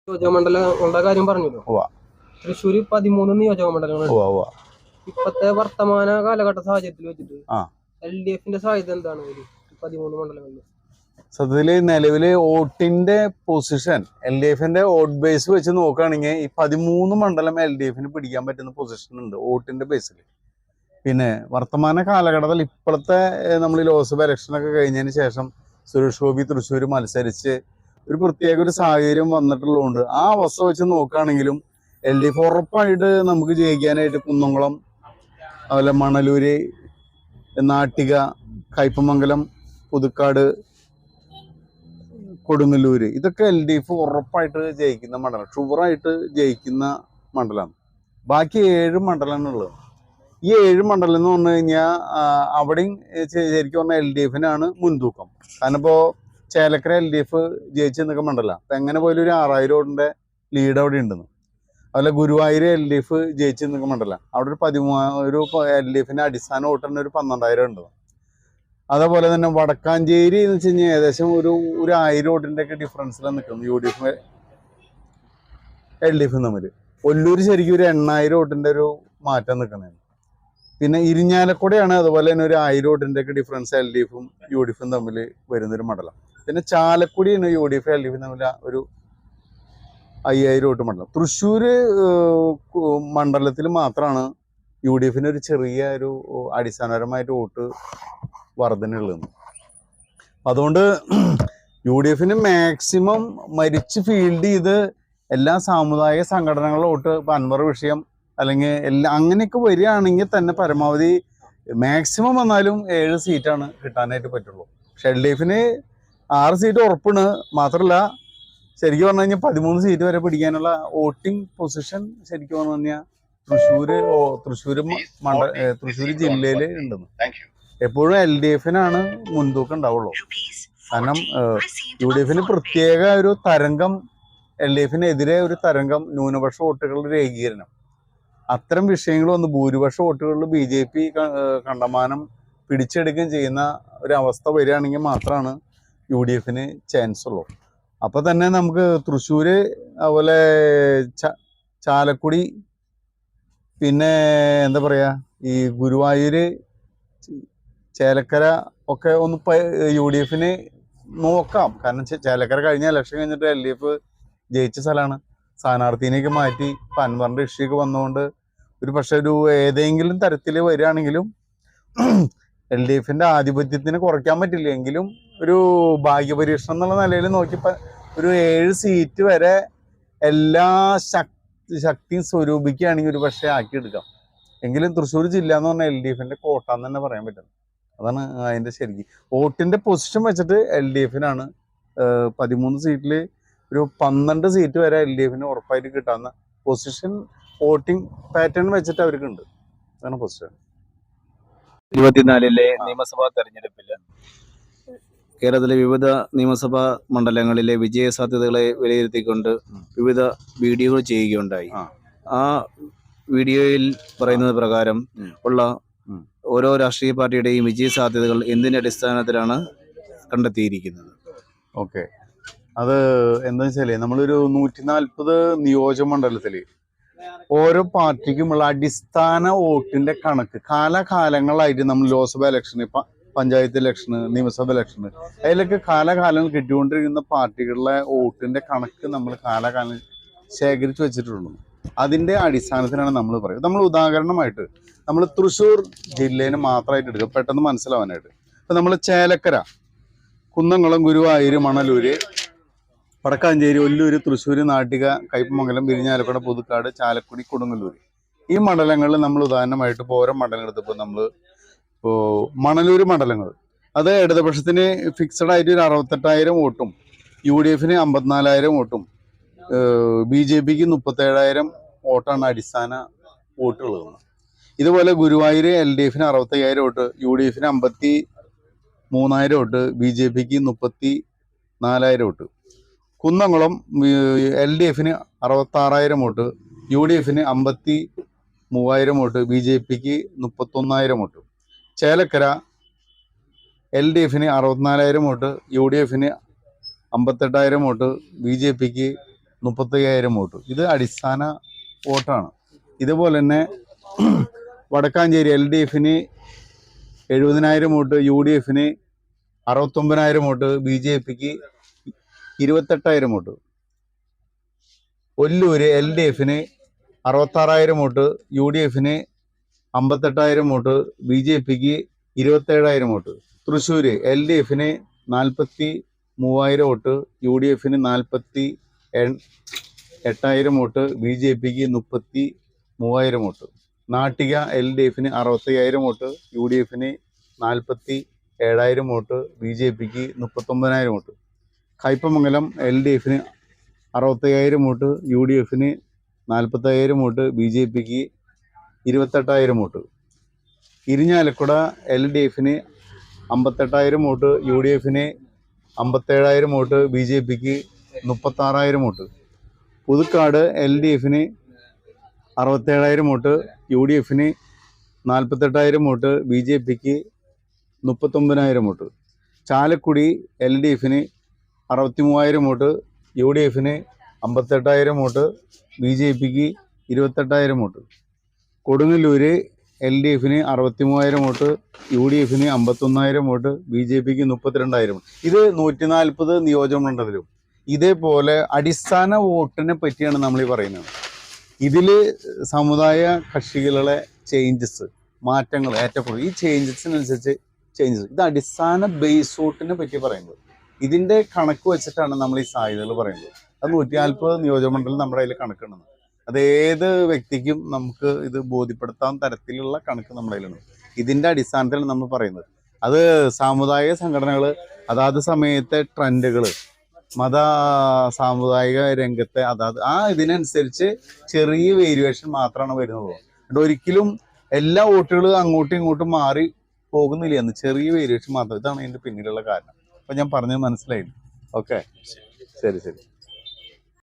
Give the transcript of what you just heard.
നിയോജകമണ്ഡലങ്ങളുടെ കാര്യം പറഞ്ഞല്ലോ. തൃശ്ശൂർ 13 നിയോജക മണ്ഡലങ്ങളുണ്ട്. ഇപ്പത്തെ വർത്തമാന കാലഘട്ട സാഹചര്യത്തിൽ വെച്ചിട്ട് LDFന്റെ സാധ്യത എന്താണ് 13 മണ്ഡലങ്ങളിൽ? സത്യത്തില് നിലവില് വോട്ടിന്റെ പൊസിഷൻ LDFന്റെ വോട്ട് ബേസ് വെച്ച് നോക്കുകയാണെങ്കിൽ ഈ 13 മണ്ഡലം LDFന് പിടിക്കാൻ പറ്റുന്ന പൊസിഷൻ ഉണ്ട് വോട്ടിന്റെ ബേസിൽ. പിന്നെ വർത്തമാന കാലഘട്ടത്തിൽ ഇപ്പോഴത്തെ നമ്മൾ ലോക്സഭ ഇലക്ഷനൊക്കെ കഴിഞ്ഞതിന് ശേഷം സുരേഷ് ഗോപി തൃശ്ശൂർ മത്സരിച്ച് ഒരു പ്രത്യേക ഒരു സാഹചര്യം വന്നിട്ടുള്ളതുകൊണ്ട് ആ അവസ്ഥ വെച്ച് നോക്കുകയാണെങ്കിലും LDF ഉറപ്പായിട്ട് നമുക്ക് ജയിക്കാനായിട്ട് കുന്നംകുളം, അതുപോലെ മണലൂര്, നാട്ടിക, കയ്പമംഗലം, പുതുക്കാട്, കൊടുങ്ങല്ലൂര്, ഇതൊക്കെ LDF ഉറപ്പായിട്ട് ജയിക്കുന്ന മണ്ഡലം, ഷുവറായിട്ട് ജയിക്കുന്ന മണ്ഡലമാണ്. ബാക്കി 7 മണ്ഡലങ്ങളുള്ളത്. ഈ 7 മണ്ഡലം എന്ന് പറഞ്ഞു കഴിഞ്ഞാൽ അവിടെയും ശരിക്കും പറഞ്ഞാൽ LDFനാണ് മുൻതൂക്കം. കാരണം ഇപ്പോൾ ചേലക്കര LDF ജയിച്ച് നിൽക്കുന്ന മണ്ഡലം. അപ്പം എങ്ങനെ പോലും ഒരു 6000 വോട്ടിൻ്റെ ലീഡ് അവിടെ ഉണ്ടെന്ന്. അതുപോലെ ഗുരുവായൂർ LDF ജയിച്ച് നിൽക്കുന്ന മണ്ഡലം. അവിടെ ഒരു LDFന്റെ അടിസ്ഥാന വോട്ട് തന്നെ ഒരു 12000 ഉണ്ട്. അതേപോലെ തന്നെ വടക്കാഞ്ചേരി എന്ന് വെച്ച് കഴിഞ്ഞാൽ ഏകദേശം ഒരു 1000 വോട്ടിൻ്റെ ഒക്കെ ഡിഫറൻസിലാണ് നിൽക്കുന്നത് UDF LDF തമ്മിൽ. ഒല്ലൂർ ശരിക്കും ഒരു 8000 വോട്ടിൻ്റെ ഒരു മാറ്റം നിൽക്കുന്നതാണ്. പിന്നെ ഇരിഞ്ഞാലക്കുടയാണ് അതുപോലെ തന്നെ ഒരു 1000 വോട്ടിൻ്റെ ഒക്കെ ഡിഫറൻസ് LDFും UDFും തമ്മിൽ വരുന്നൊരു മണ്ഡലം. പിന്നെ ചാലക്കുടിയാണ് UDF LDF തമ്മിൽ ഒരു 5000 വോട്ട് മണ്ഡലം. തൃശ്ശൂർ മണ്ഡലത്തിൽ മാത്രമാണ് UDFന് ഒരു ചെറിയ ഒരു അടിസ്ഥാനപരമായിട്ട് വോട്ട് വർധനയുള്ളത്. അതുകൊണ്ട് UDFന് മാക്സിമം മരിച്ച് ഫീൽഡ് ചെയ്ത് എല്ലാ സാമുദായിക സംഘടനകളുടെ വോട്ട്, ഇപ്പം അൻവർ വിഷയം അല്ലെങ്കിൽ എല്ലാം അങ്ങനെയൊക്കെ വരികയാണെങ്കിൽ തന്നെ പരമാവധി മാക്സിമം വന്നാലും 7 സീറ്റാണ് കിട്ടാനായിട്ട് പറ്റുള്ളൂ. പക്ഷെ LDFന് 6 സീറ്റ് ഉറപ്പാണ്. മാത്രമല്ല ശരിക്കും പറഞ്ഞു കഴിഞ്ഞാൽ 13 സീറ്റ് വരെ പിടിക്കാനുള്ള വോട്ടിംഗ് പൊസിഷൻ ശരിക്കും പറഞ്ഞു കഴിഞ്ഞാൽ തൃശ്ശൂർ ജില്ലയിൽ ഉണ്ടെന്ന്. എപ്പോഴും LDFനാണ് മുൻതൂക്കം ഉണ്ടാവുള്ളൂ. കാരണം UDFന് പ്രത്യേക ഒരു തരംഗം, LDFനെതിരെ ഒരു തരംഗം, ന്യൂനപക്ഷ വോട്ടുകളുടെ ഒരു ഏകീകരണം, അത്തരം വിഷയങ്ങൾ വന്ന് ഭൂരിപക്ഷ വോട്ടുകളിൽ BJP കണ്ടമാനം പിടിച്ചെടുക്കുകയും ചെയ്യുന്ന ഒരവസ്ഥ വരികയാണെങ്കിൽ മാത്രമാണ് UDFന് ചാൻസ് ഉള്ളൂ. അപ്പോൾ തന്നെ നമുക്ക് തൃശ്ശൂർ, അതുപോലെ ചാലക്കുടി, പിന്നെ എന്താ പറയുക, ഈ ഗുരുവായൂർ, ചേലക്കര ഒക്കെ ഒന്ന് UDFന് നോക്കാം. കാരണം ചേലക്കര കഴിഞ്ഞ ഇലക്ഷൻ കഴിഞ്ഞിട്ട് LDF ജയിച്ച സ്ഥലമാണ്. സ്ഥാനാർത്ഥിനെയൊക്കെ മാറ്റി ഇപ്പം അൻവറിൻ്റെ ഇഷ്യൂക്ക് വന്നുകൊണ്ട് ഒരു പക്ഷേ ഒരു ഏതെങ്കിലും തരത്തിൽ വരികയാണെങ്കിലും LDFന്റെ ആധിപത്യത്തിന് കുറയ്ക്കാൻ പറ്റില്ല. എങ്കിലും ഒരു ഭാഗ്യപരീക്ഷണം എന്നുള്ള നിലയിൽ നോക്കിയപ്പോൾ ഒരു 7 സീറ്റ് വരെ എല്ലാ ശക്തിയും സ്വരൂപിക്കുകയാണെങ്കിൽ ഒരു പക്ഷേ ആക്കിയെടുക്കാം. എങ്കിലും തൃശ്ശൂർ ജില്ല എന്ന് പറഞ്ഞാൽ LDFന്റെ കോട്ടാന്ന് തന്നെ പറയാൻ പറ്റും. അതാണ് അതിൻ്റെ ശരിക്കും വോട്ടിൻ്റെ പൊസിഷൻ വെച്ചിട്ട് LDFനാണ് 13 സീറ്റിൽ ഒരു 12 സീറ്റ് വരെ LDFന് ഉറപ്പായിട്ട് കിട്ടാവുന്ന പൊസിഷൻ വോട്ടിംഗ് പാറ്റേൺ വെച്ചിട്ട് അവർക്കുണ്ട്. അതാണ് പൊസിഷൻ. 24-ലെ നിയമസഭാ തെരഞ്ഞെടുപ്പിൽ കേരളത്തിലെ വിവിധ നിയമസഭാ മണ്ഡലങ്ങളിലെ വിജയ സാധ്യതകളെ വിലയിരുത്തിക്കൊണ്ട് വിവിധ വീഡിയോകൾ ചെയ്യുകയുണ്ടായി. ആ വീഡിയോയിൽ പറയുന്നത് പ്രകാരം ഉള്ള ഓരോ രാഷ്ട്രീയ പാർട്ടിയുടെയും വിജയ സാധ്യതകൾ എന്തിൻ്റെ അടിസ്ഥാനത്തിലാണ് കണ്ടെത്തിയിരിക്കുന്നത്? ഓക്കെ, അത് എന്താ വെച്ചാൽ നമ്മളൊരു 140 നിയോജക മണ്ഡലത്തിൽ ഓരോ പാർട്ടിക്കുമുള്ള അടിസ്ഥാന വോട്ടിന്റെ കണക്ക് കാലകാലങ്ങളായിട്ട് നമ്മൾ ലോക്സഭ ഇലക്ഷന്, പഞ്ചായത്ത് ഇലക്ഷന്, നിയമസഭ ഇലക്ഷന്, അതിലൊക്കെ കാലകാലങ്ങൾ കിട്ടിക്കൊണ്ടിരിക്കുന്ന പാർട്ടികളുടെ വോട്ടിന്റെ കണക്ക് നമ്മൾ കാലകാലം ശേഖരിച്ചു വെച്ചിട്ടുള്ളൂ. അതിന്റെ അടിസ്ഥാനത്തിലാണ് നമ്മൾ പറയുന്നത്. നമ്മൾ ഉദാഹരണമായിട്ട് നമ്മൾ തൃശ്ശൂർ ജില്ലേനെ മാത്രമായിട്ട് എടുക്കുക, പെട്ടെന്ന് മനസ്സിലാവാനായിട്ട്. ഇപ്പം നമ്മൾ ചേലക്കര, കുന്നംകുളം, ഗുരുവായൂർ, മണലൂര്, വടക്കാഞ്ചേരി, ഒല്ലൂര്, തൃശ്ശൂർ, നാട്ടിക, കയ്പമംഗലം, ഇരിഞ്ഞാലക്കുട, പുതുക്കാട്, ചാലക്കുടി, കൊടുങ്ങല്ലൂർ, ഈ മണ്ഡലങ്ങളിൽ നമ്മൾ ഉദാഹരണമായിട്ട് ഇപ്പോൾ ഓരോ മണ്ഡലം എടുത്തപ്പോൾ നമ്മൾ ഇപ്പോൾ മണലൂർ മണ്ഡലങ്ങൾ, അത് ഇടതുപക്ഷത്തിന് ഫിക്സഡ് ആയിട്ട് ഒരു 68,000 വോട്ടും UDFന് 54,000 വോട്ടും BJPക്ക് 37,000 വോട്ടാണ് അടിസ്ഥാന വോട്ടുള്ളത്. ഇതുപോലെ ഗുരുവായൂർ LDFന് 65,000 വോട്ട്, UDFന് 53,000 വോട്ട്, BJPക്ക് 34,000 വോട്ട്. കുന്നംകുളം LDFന് 66,000 വോട്ട്, UDFന് 53,000 വോട്ട്, BJPക്ക് 31,000 വോട്ട്. ചേലക്കര LDFന് 64,000 വോട്ട്, UDFന് 58,000 വോട്ട്, BJPക്ക് 35,000 വോട്ട്. ഇത് അടിസ്ഥാന വോട്ടാണ്. ഇതുപോലെ തന്നെ വടക്കാഞ്ചേരി LDFന് 70,000 വോട്ട്, UDFന് 69,000 വോട്ട്, BJPക്ക് 28,000 വോട്ട്. ഒല്ലൂര് LDFന് 66,000 വോട്ട്, UDFന് 58,000 വോട്ട്, BJPക്ക് 27,000 വോട്ട്. തൃശ്ശൂര് LDFന് 43,000 വോട്ട്, UDFന് 48,000 വോട്ട്, BJPക്ക് 33,000 വോട്ട്. നാട്ടിക LDFന് 65,000 വോട്ട്, UDFന് 47,000 വോട്ട്, BJPക്ക് 39,000 വോട്ട്. കയ്പമംഗലം LDFന് 65,000 വോട്ട്, UDFന് 40,000 വോട്ട്, BJPക്ക് 28,000 വോട്ട്. ഇരിഞ്ഞാലക്കുട LDFന് 58,000 വോട്ട്, UDFന് 57,000 വോട്ട്, BJPക്ക് 36,000 വോട്ട്. പുതുക്കാട് LDFന് 67,000 വോട്ട്, UDFന് 48,000 വോട്ട്, BJPക്ക് 39,000 വോട്ട്. ചാലക്കുടി LDFന് 63,000 വോട്ട്, UDFന് 58,000 വോട്ട്, BJPക്ക് 28,000 വോട്ട്. കൊടുങ്ങല്ലൂര് LDFന് 63,000 വോട്ട്, UDFന് 51,000 വോട്ട്, BJPക്ക് 32,000 വോട്ട്. ഇത് 140 നിയോജകമണ്ഡലത്തിലും. ഇതേപോലെ അടിസ്ഥാന വോട്ടിനെ പറ്റിയാണ് നമ്മൾ ഈ പറയുന്നത്. ഇതിൽ സമുദായ കക്ഷികളുടെ ചേഞ്ചസ്, മാറ്റങ്ങൾ, ഏറ്റക്കുറവ്, ഈ ചേഞ്ചസിനനുസരിച്ച് ചേഞ്ചസ്. ഇത് അടിസ്ഥാന ബേസ് വോട്ടിനെ പറ്റി പറയുന്നത്. ഇതിൻ്റെ കണക്ക് വെച്ചിട്ടാണ് നമ്മൾ ഈ സാധ്യതകൾ പറയുന്നത്. അത് 140 നിയോജകമണ്ഡലം നമ്മുടെ കയ്യിൽ കണക്കുണ്ടെന്ന്. അത് ഏത് വ്യക്തിക്കും നമുക്ക് ഇത് ബോധ്യപ്പെടുത്താൻ തരത്തിലുള്ള കണക്ക് നമ്മുടെ കയ്യിലുണ്ട്. ഇതിൻ്റെ അടിസ്ഥാനത്തിലാണ് നമ്മൾ പറയുന്നത്. അത് സാമുദായിക സംഘടനകൾ അതാത് സമയത്തെ ട്രെൻഡുകൾ, മത സാമുദായിക രംഗത്തെ അതാത് ഇതിനനുസരിച്ച് ചെറിയ വേരിയേഷൻ മാത്രമാണ് വരുന്നത്. അതുകൊണ്ട് ഒരിക്കലും എല്ലാ വോട്ടുകളും അങ്ങോട്ടും ഇങ്ങോട്ടും മാറി പോകുന്നില്ല എന്ന്, ചെറിയ വേരിയേഷൻ മാത്രം. ഇതാണ് ഇതിൻ്റെ പിന്നിലുള്ള കാരണം. അപ്പം ഞാൻ പറഞ്ഞത് മനസ്സിലായില്ല. ഓക്കെ, ശരി.